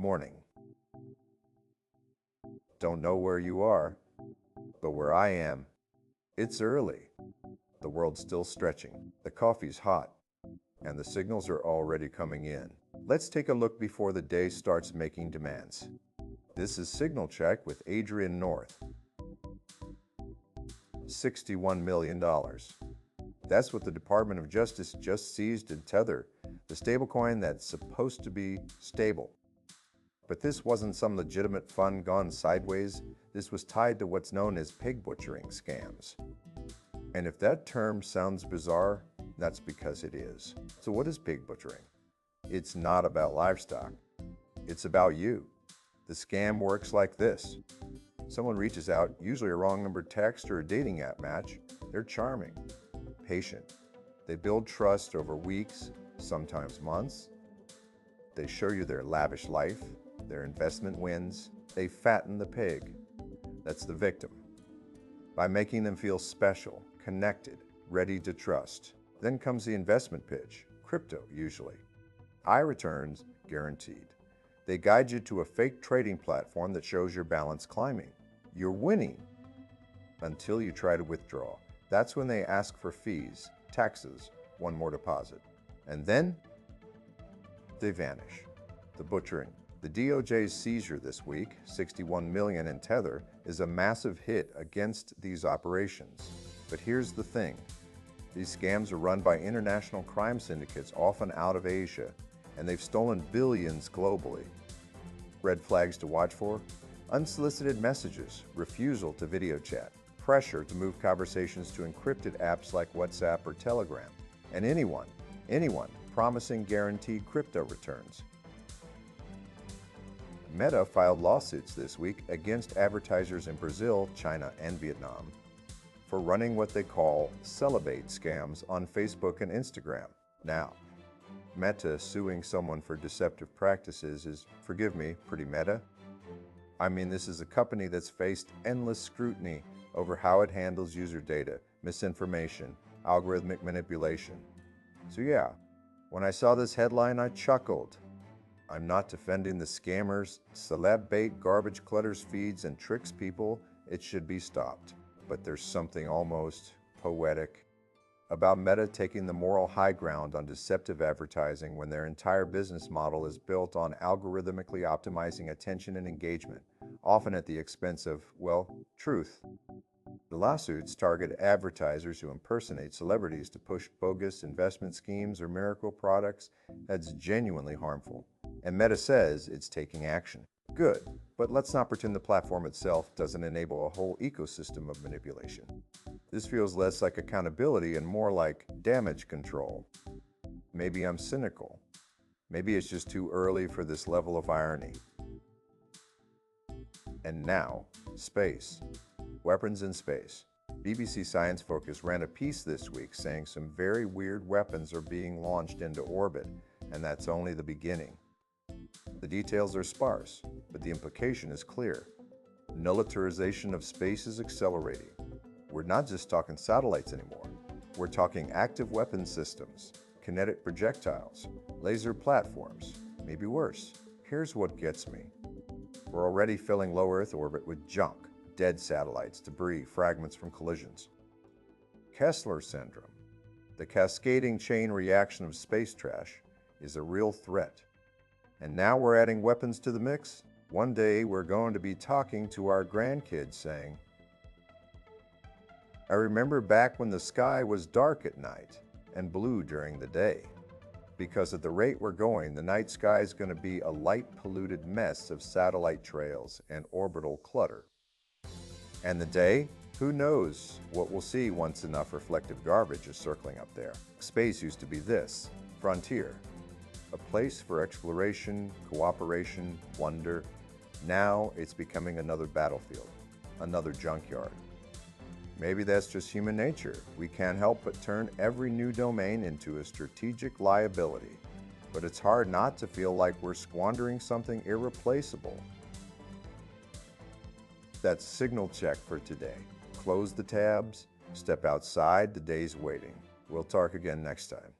Morning. Don't know where you are, but where I am, it's early. The world's still stretching, the coffee's hot, and the signals are already coming in. Let's take a look before the day starts making demands. This is Signal Check with Adrian North. $61 million. That's what the Department of Justice just seized in Tether, the stablecoin that's supposed to be stable. But this wasn't some legitimate fund gone sideways. This was tied to what's known as pig butchering scams. And if that term sounds bizarre, that's because it is. So what is pig butchering? It's not about livestock. It's about you. The scam works like this. Someone reaches out, usually a wrong number text or a dating app match. They're charming, patient. They build trust over weeks, sometimes months. They show you their lavish life, their investment wins. They fatten the pig. That's the victim. By making them feel special, connected, ready to trust. Then comes the investment pitch, crypto usually. High returns guaranteed. They guide you to a fake trading platform that shows your balance climbing. You're winning until you try to withdraw. That's when they ask for fees, taxes, one more deposit. And then they vanish. The butchering. The DOJ's seizure this week, $61 million in Tether, is a massive hit against these operations. But here's the thing. These scams are run by international crime syndicates, often out of Asia, and they've stolen billions globally. Red flags to watch for? Unsolicited messages, refusal to video chat, pressure to move conversations to encrypted apps like WhatsApp or Telegram, and anyone promising guaranteed crypto returns. Meta filed lawsuits this week against advertisers in Brazil, China, and Vietnam for running what they call celeb-bait scams on Facebook and Instagram. Now, Meta suing someone for deceptive practices is, forgive me, pretty meta. I mean, this is a company that's faced endless scrutiny over how it handles user data, misinformation, algorithmic manipulation. So yeah, when I saw this headline, I chuckled. I'm not defending the scammers. Celeb-bait garbage clutters feeds and tricks people. It should be stopped. But there's something almost poetic about Meta taking the moral high ground on deceptive advertising when their entire business model is built on algorithmically optimizing attention and engagement, often at the expense of, well, truth. The lawsuits target advertisers who impersonate celebrities to push bogus investment schemes or miracle products that's genuinely harmful. And Meta says it's taking action. Good, but let's not pretend the platform itself doesn't enable a whole ecosystem of manipulation. This feels less like accountability and more like damage control. Maybe I'm cynical. Maybe it's just too early for this level of irony. And now, space. Weapons in space. BBC Science Focus ran a piece this week saying some very weird weapons are being launched into orbit, and that's only the beginning. The details are sparse, but the implication is clear. Militarization of space is accelerating. We're not just talking satellites anymore. We're talking active weapon systems, kinetic projectiles, laser platforms, maybe worse. Here's what gets me. We're already filling low Earth orbit with junk, dead satellites, debris, fragments from collisions. Kessler syndrome, the cascading chain reaction of space trash, is a real threat. And now we're adding weapons to the mix. One day we're going to be talking to our grandkids saying, I remember back when the sky was dark at night and blue during the day. Because at the rate we're going, the night sky is going to be a light-polluted mess of satellite trails and orbital clutter. And the day? Who knows what we'll see once enough reflective garbage is circling up there. Space used to be this, frontier. A place for exploration, cooperation, wonder. Now it's becoming another battlefield, another junkyard. Maybe that's just human nature. We can't help but turn every new domain into a strategic liability. But it's hard not to feel like we're squandering something irreplaceable. That's Signal Check for today. Close the tabs, step outside, the day's waiting. We'll talk again next time.